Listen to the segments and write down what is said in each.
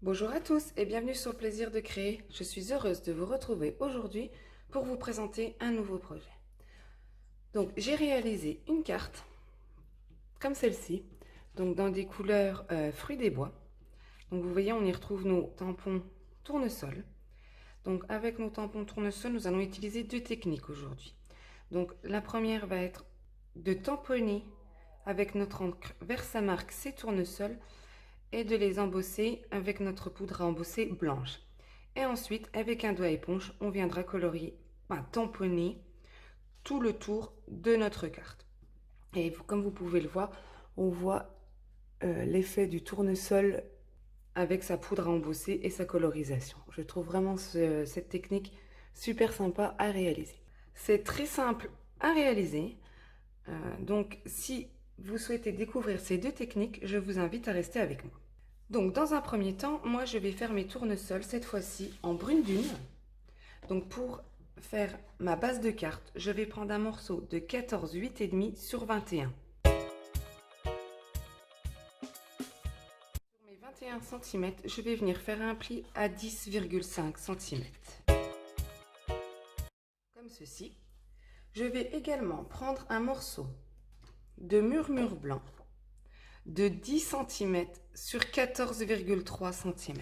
Bonjour à tous et bienvenue sur le plaisir de créer. Je suis heureuse de vous retrouver aujourd'hui pour vous présenter un nouveau projet. Donc j'ai réalisé une carte comme celle-ci, donc dans des couleurs fruits des bois. Donc vous voyez, on y retrouve nos tampons tournesol. Donc avec nos tampons tournesol, nous allons utiliser deux techniques aujourd'hui. Donc la première va être de tamponner avec notre encre Versamark ces tournesols et de les embosser avec notre poudre à embosser blanche. Et ensuite, avec un doigt éponge, on viendra colorier, tamponner tout le tour de notre carte. Et comme vous pouvez le voir, on voit l'effet du tournesol avec sa poudre à embosser et sa colorisation. Je trouve vraiment cette technique super sympa à réaliser. C'est très simple à réaliser. Donc, si vous souhaitez découvrir ces deux techniques, je vous invite à rester avec moi. Donc dans un premier temps, moi je vais faire mes tournesols cette fois-ci en brune dune. Donc pour faire ma base de carte, je vais prendre un morceau de 14 8,5 sur 21. Sur mes 21 cm, je vais venir faire un pli à 10,5 cm. Comme ceci. Je vais également prendre un morceau de murmure blanc de 10 cm sur 14,3 cm.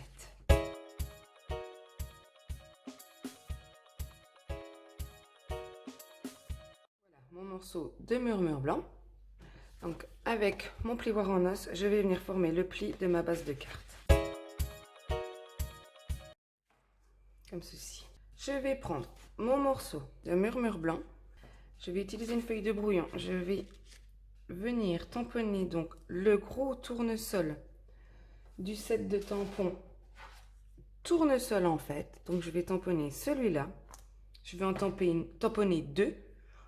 Mon morceau de murmure blanc. Donc avec mon plioir en os, je vais venir former le pli de ma base de carte. Comme ceci. Je vais prendre mon morceau de murmure blanc. Je vais utiliser une feuille de brouillon. Je vais venir tamponner donc le gros tournesol du set de tampons tournesol en fait. Donc je vais tamponner celui-là. Je vais en tamponner deux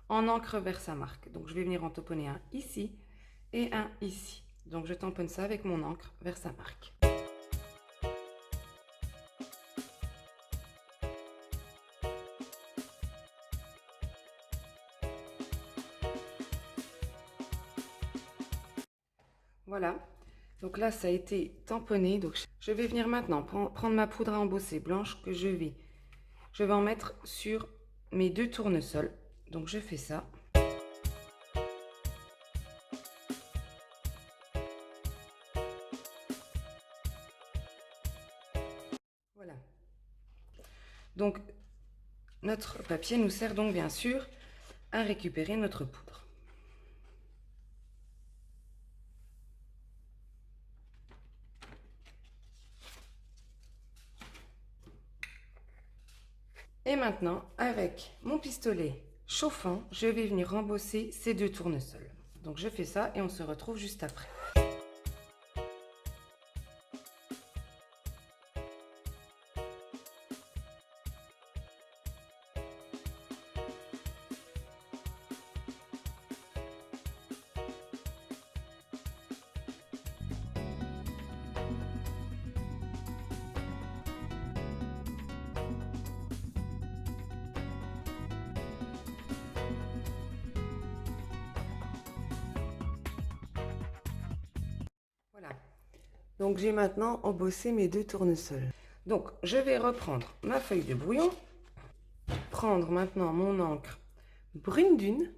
en encre Versamark. Donc je vais venir en tamponner un ici et un ici. Donc je tamponne ça avec mon encre Versamark. Voilà, donc là ça a été tamponné. Donc je vais venir maintenant prendre ma poudre à embosser blanche que je vais en mettre sur mes deux tournesols. Donc je fais ça. Voilà. Donc notre papier nous sert donc bien sûr à récupérer notre poudre. Et maintenant, avec mon pistolet chauffant, je vais venir embosser ces deux tournesols. Donc je fais ça et on se retrouve juste après. Voilà. Donc j'ai maintenant embossé mes deux tournesols. Donc je vais reprendre ma feuille de brouillon, prendre maintenant mon encre brune dune.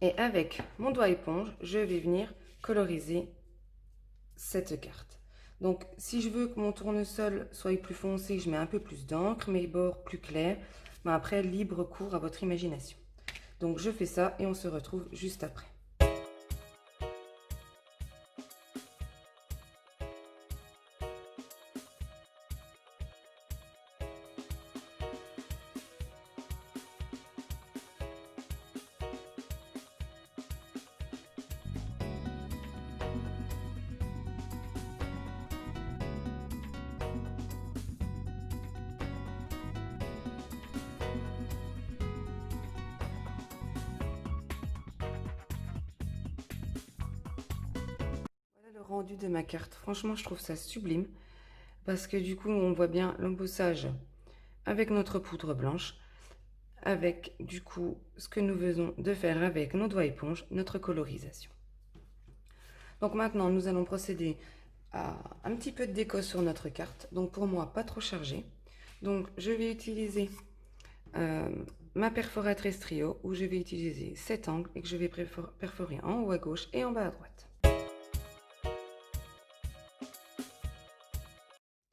Et avec mon doigt éponge, je vais venir coloriser cette carte. Donc si je veux que mon tournesol soit plus foncé, je mets un peu plus d'encre, mes bords plus clairs. Mais après, libre cours à votre imagination. Donc je fais ça et on se retrouve juste après. Le rendu de ma carte, franchement je trouve ça sublime parce que du coup on voit bien l'embossage avec notre poudre blanche, avec du coup ce que nous venons de faire avec nos doigts éponges, notre colorisation. Donc maintenant, nous allons procéder à un petit peu de déco sur notre carte. Donc pour moi, pas trop chargé. Donc je vais utiliser ma perforatrice trio où je vais utiliser cet angle et que je vais perforer en haut à gauche et en bas à droite.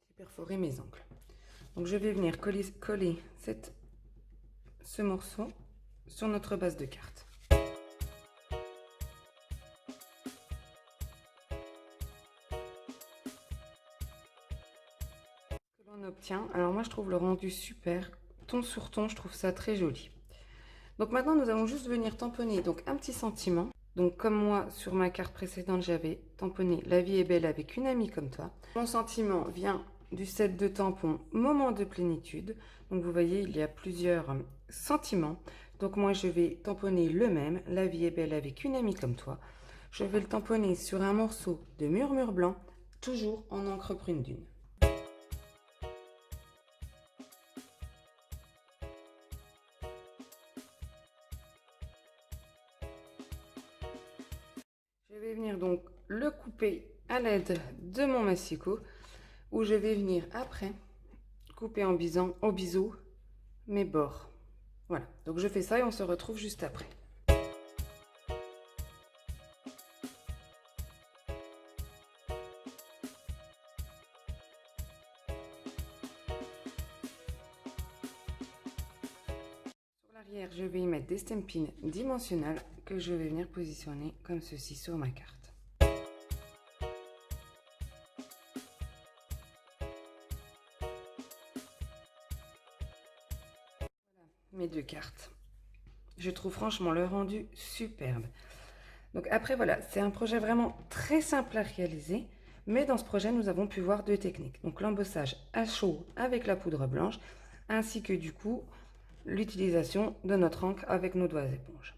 J'ai perforé mes angles. Donc je vais venir coller ce morceau sur notre base de carte. Que l'on obtient, alors moi je trouve le rendu super, ton sur ton, je trouve ça très joli. Donc maintenant nous allons juste venir tamponner donc un petit sentiment. Donc comme moi sur ma carte précédente j'avais tamponné La vie est belle avec une amie comme toi. Mon sentiment vient du set de tampons Moment de plénitude. Donc vous voyez il y a plusieurs sentiments. Donc moi je vais tamponner le même, La vie est belle avec une amie comme toi. Je vais le tamponner sur un morceau de Murmure blanc, toujours en encre prune dune. Je vais venir donc le couper à l'aide de mon massicot, où je vais venir après couper en biseau mes bords. Voilà, donc je fais ça et on se retrouve juste après. Sur l'arrière, je vais y mettre des stampines dimensionnelles que je vais venir positionner comme ceci sur ma carte. Mes deux cartes. Je trouve franchement le rendu superbe. Donc après voilà, c'est un projet vraiment très simple à réaliser, mais dans ce projet nous avons pu voir deux techniques. Donc l'embossage à chaud avec la poudre blanche, ainsi que du coup l'utilisation de notre encre avec nos doigts éponges.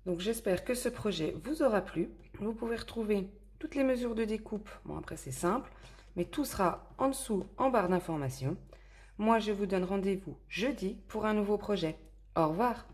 Donc j'espère que ce projet vous aura plu. Vous pouvez retrouver toutes les mesures de découpe. Bon après c'est simple, mais tout sera en dessous en barre d'informations. Moi je vous donne rendez-vous jeudi pour un nouveau projet. Au revoir!